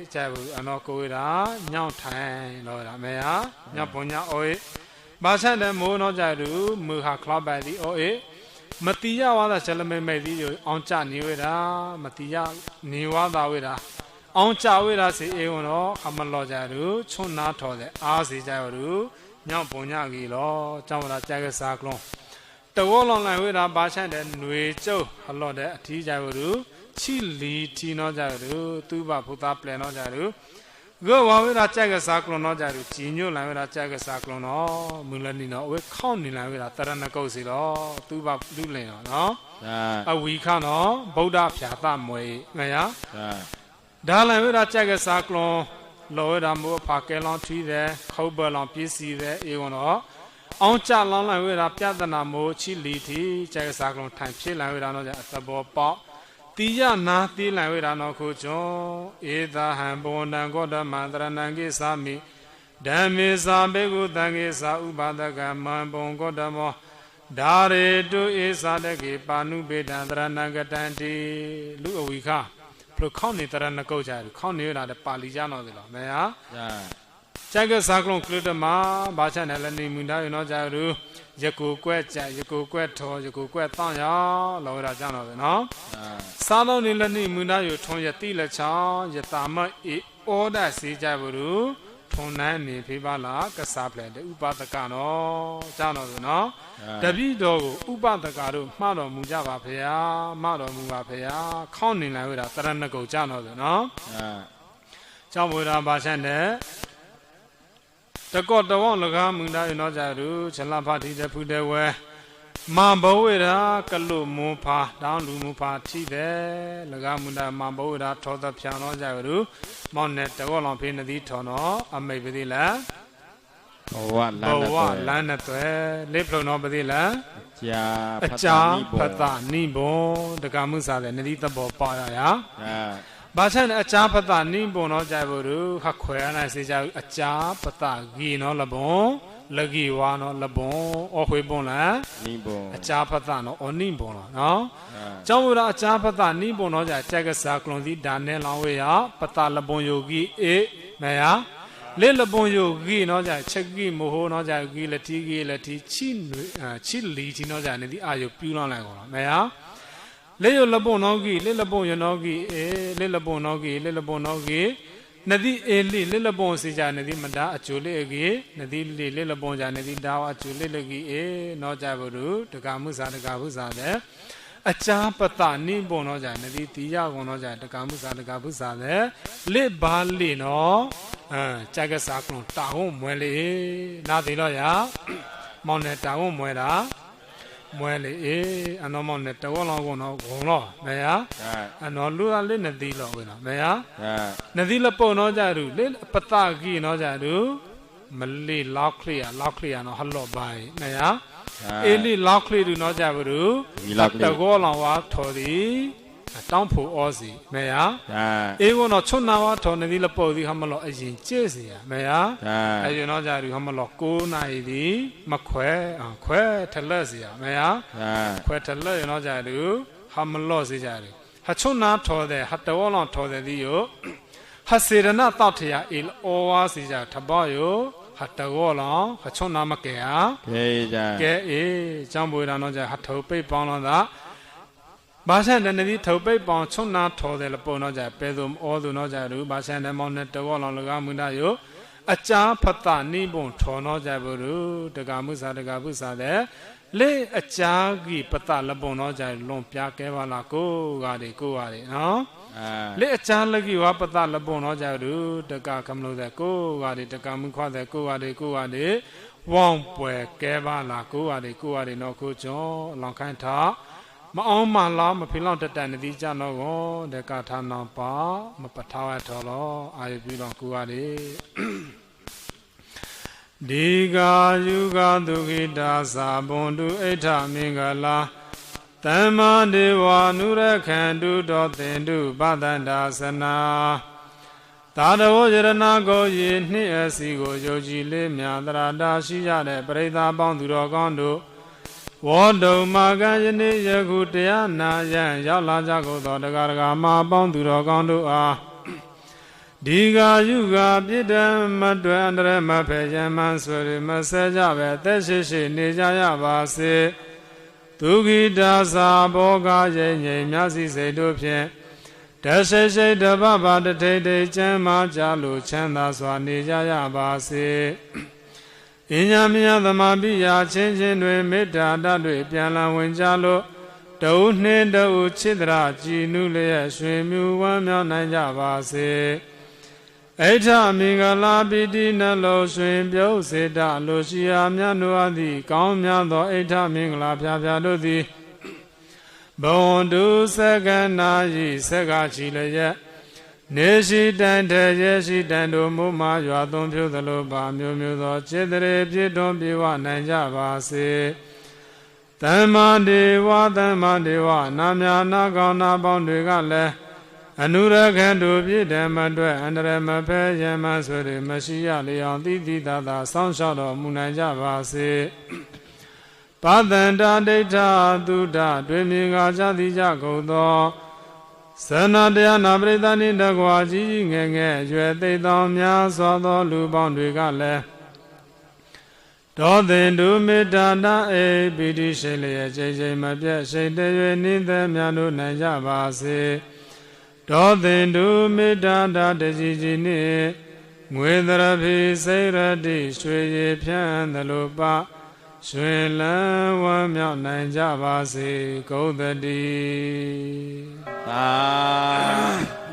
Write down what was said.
在乎安那过啦，鸟台咯啦没呀？鸟不鸟哦，马上的木那在路木下克拉白的哦，没地呀，我那这里没地就安家你为啦，没地呀，你话到为啦。安家为啦是因为咯，他们老在路从那头的，是在路鸟不鸟的咯，咱们那这个啥个？แต่ว่าลองเลยเวลาบ้านฉันเดินหน่วยเจ้าฮัลโหลเดที่ใจว่ารู้ชิลีที่นอใจรู้ตู้บ้าพุทธาเปลี่ยนนอใจรู้ก็ว่าเวลาใจก็สักลนนอใจรู้จีนอยู่เลยเวลาใจก็สักลนเนาะมือละนี่เนาะเว้ยเข้านี่เลยเวลาตระหนักเอาสิเนาะตู้บ้าดูเลยเนาะเอาวิคาเนาะบุตรพิจารณามวยไงอ่ะดาเลยเวลาใจก็สักลนเราเวลามัวพักแกลองทีเดเขาเบลองพิสีเดเอวเนาะအောင်ကြလောင်းလိုက်ဝေးတာပြဿနာမို့ချီလီတီကျဲစားကလုံးထိုင်ဖြစ်လိုက်ဝေးတာတော့အသဘောပေါတိယနာတိလိုက်ဝေးတာတော့ခုကျော်ဧသာဟံဘောနံကောဓမန္တရဏံကိသာမိဓမ္မေသာဘေကုတံကိသာဥပါဒကမံဘုံကောဓမောဒါရေတုဧသာတကေပါဏုပေတံတရဏံကတံတိလူအဝိခဘလို့ခေါင်းနေတရဏကုတ်ကြတယ်ခေါင်းနေရတာပါဠိကျတော့တယ်လို့မရใจก็สักลงคลุดมาบาชันนั่นแหละนี่มุนได้อยู่เนาะใจรู้ยกูแกวใจยกูแกวทอยกูแกวตั้งยาเราเราจังเราเนาะสาธุนี่แหละนี่มุนได้อยู่ทงยติละชายตามะอีโอได้สีใจบุรุทงนั้นนี่พิบาลากษาเพลนอุปาตกะเนาะจังเราเนาะตบิโดอุปาตกะတို့မှားတော်မူကြပါဖေယမှားတော်မူပါဖေယခေါင်းနေလိုက်ဝေးတာတရဏဂုတ်จังเราเนาะကြောင့်ဘုရားဘာชันတဲ့ตะกอตะวองละกามุนดาเนาะจารุฉลาภาတိတဖူတဲ့ဝဲမံဘဝေရာကလုမွန်ဖာတောင်းလူမူဖာထိတဲ့လကမွန်ဒာမံဘဝေရာထောသဖြံเนาะจารุမောင်နဲ့တကောလောင်ဖေးနသည်ထောเนาะအမိတ်ပတိလားဘဝလမ်းနဲ့တွဲလေးဖလုံเนาะပတိလားအကြာဖတ်တာနိဘုံတကမှုစားတဲ့နသည်တဘောပါရရာဘာချန်အချာပတနိဘုံတော့ကြဘူးတို့ခခွဲရနိုင်စေကြအချာပတဂီနော်လဘုံလဂီဝါနော်လဘုံအခွေဘုံလားနိဘုံအချာပတနော်အနိဘုံနော်ကျောင်းဘုရားအချာပတနိဘုံတော့ကြကြက်ကစားကလွန်စီဒါနဲ့လောင်းဝေးရပတလဘုံယောဂီအေမယလေလဘုံယောဂီနော်ကြချက်ကြီးမဟုတ်နော်ကြဂီလတိဂီလတိချိလီတီနော်ကြနေဒီအာယုပြူလောင်းလိုက်ကောမယလေယလဘုံနောဂီလေလဘုံယနောဂီအေလေလဘုံနောဂီလေလဘုံနောဂီနဒီအေလီလေလဘုံစီကြနဒီမတာအကျိုလေဂီနဒီလေလဘုံကြနဒီဒါဝအကျိုလေလဂီအေနောကြဘုရုတကမှုစာတကဘုစာတဲ့အချာပတနိဘုံနောကြနဒီတိယကုံနောကြတကမှုစာတကဘုစာတဲ့လေဘာလီနောကြကစားကလုံးတာဟုံးမွဲလေနာသေးတော့ရမောင်နဲ့တာဟုံးမွဲတာမွဲလေအနော်မောင်နဲ့တောလောကောနော်ဂုံလောမေယအနော်လူအလေးနသီလောဝေနော်မေယနသီလပုံနော်ကြရူလေပတဂီနော်ကြရူမလီလောက်ခလီယာနော်ဟလောဘိုင်မေယအေလီလောက်ခလီရူနော်ကြဘူးရူတကောလောဝါထော်ဒီတောင်းဖို့ဩစီမေယအေကောနော်ချုံနာဝါထော်နသီလပုံဒီဟမလောအရင်ကျဲစီယာမေယအရင်နော်ကြရူဟမလော9နာရီဒီမခွဲထလက်စီယာမေယခွဲထလက်ရနော်ကြရူဟမလောစီကြရူဟချုံနာထော်တဲ့ဟတောလောထော်တဲ့ဒီယောဟစေရဏတောက်ထယာအေဩဝါစီကြထဘောယောဟတကောလောဟချုံနာမကေဟာကဲအေကျောင်းပွေတော်နော်ကြဟထုပိတ်ပေါင်းလောသာဘာသာတနည်းထုပိတ်ပေါင်းချုံနာထော်တယ်လပုံတော့ကြပဲသူဩသူတော့ကြရူဘာသာတမောင်းနဲ့တကောလောလကမွန်းတယောအချာဖတနိဘုံထော်တော့ကြဘူးရူတကမှုစာတကပုစာတဲ့လေအချာကြီးပတလပုံတော့ကြလွန်ပြကဲပါလားကိုကတွေနော်လေအချာလကြီးဝါပတလပုံတော့ကြရူတကကမလို့တဲ့ကိုကတွေတကမှုခွာတဲ့ကိုကတွေဝေါင်ပွဲကဲပါလားကိုကတွေနော်ကိုကျော်လောင်ခိုင်းထားမအောင်မလားမဖိလောက်တတန်နတိကြတော့ကောတကထာနောပါမပထာဝထောလောအာယပြုတော်ကိုရတယ်ဒီကာယုကဒုခိတာသာဘွန်တုအိဋ္ဌမင်္ဂလာသမ္မာဒေဝနုရခန္တုတော်သင်တုပတန္တာသနာသာတဝရဏကိုယည်နှင့်အစီကိုယုံကြည်လေးမြတ်တရာတာရှိကြတဲ့ပရိသတ်ပေါင်းသူတော်ကောင်းတို့ဝေါတုံမာကယနေ့ယခုတရားနာရန်ရောက်လာကြကုန်သောတရားမပေါင်းသူတော်ကောင်းတို့အား ဒီဃာယုဃာပြိတ္တမတွယ်အန္တရမဖေယမန်ဆိုရမဆဲကြပဲသက်ရှိရှိနေကြရပါစေဒုက္ခိတာသာဘောဂရိမ့်ငြိမ်မြစီစိတ်တို့ဖြင့်တရှိရှိတပပတထိတ်ထိတ်ချမ်းမာကြလို့ချမ်းသာစွာနေကြရပါစေအဉ္ဇာမြတ်သမာပိယချင်းချင်းတွင်မေတ္တာတတ်တွေပြန်လည်ဝင်ကြလို့တဦးနှင်းတဦးချစ်တရာကြည်နုလျက်ရွှင်မြူဝမ်းမြောက်နိုင်ကြပါစေအိဋ္ဌမင်္ဂလာပိတိနှလုံးရွှင်ပြုံးစေတလိုရှိရာမြတ်တို့အသည့်ကောင်းမြတ်သောအိဋ္ဌမင်္ဂလာဖျားဖျားတို့သည်ဘဝန္တုစက္ကနာယိစက္ကချီလျက်နေရှိတန်တရေရှိတန်တို့မူမာရွာသွန်းဖြိုးသလိုပါမျိုးမျိုးသောจิตရေပြည့်တွန်းပြေဝနိုင်ကြပါစေသမ္မာဒေဝသမ္မာဒေဝနာမြာနာကောင်းနာပေါင်းတွေကလည်းအနုရခန္တုပြည့်ဓမ္မအတွက်အန္တရမဖဲယမဆိုရမရှိရလျောင်းတိတိသာသာစောင့်ရှောက်တော်မူနိုင်ကြပါစေပါတန္တာဒိဋ္ဌသုဒ္ဓတွင်မြင်ကားကြသည်ကြကုန်သောသနာတရားနာပရိသတ်နှင့်တကွာကြီးကြီးငယ်ငယ်ရွယ်သိသောများစွာသောလူပေါင်းတွေကလည်းဒေါသင်တုမေတ္တာနာအေပိတိရှိလျက်ချိန်ချိန်မပြတ်ရှိန်တရွေနှင်းသက်များတို့နိုင်ကြပါစေဒေါသင်တုမေတ္တာတာတကြီးကြီးနှင့်ငွေသရဖိစိရတိရွှေရည်ဖြန်းသလိုပါရွှင်လန်းဝမ်းမြောက်နိုင်ကြပါစေဂုဏ်တည်းသာ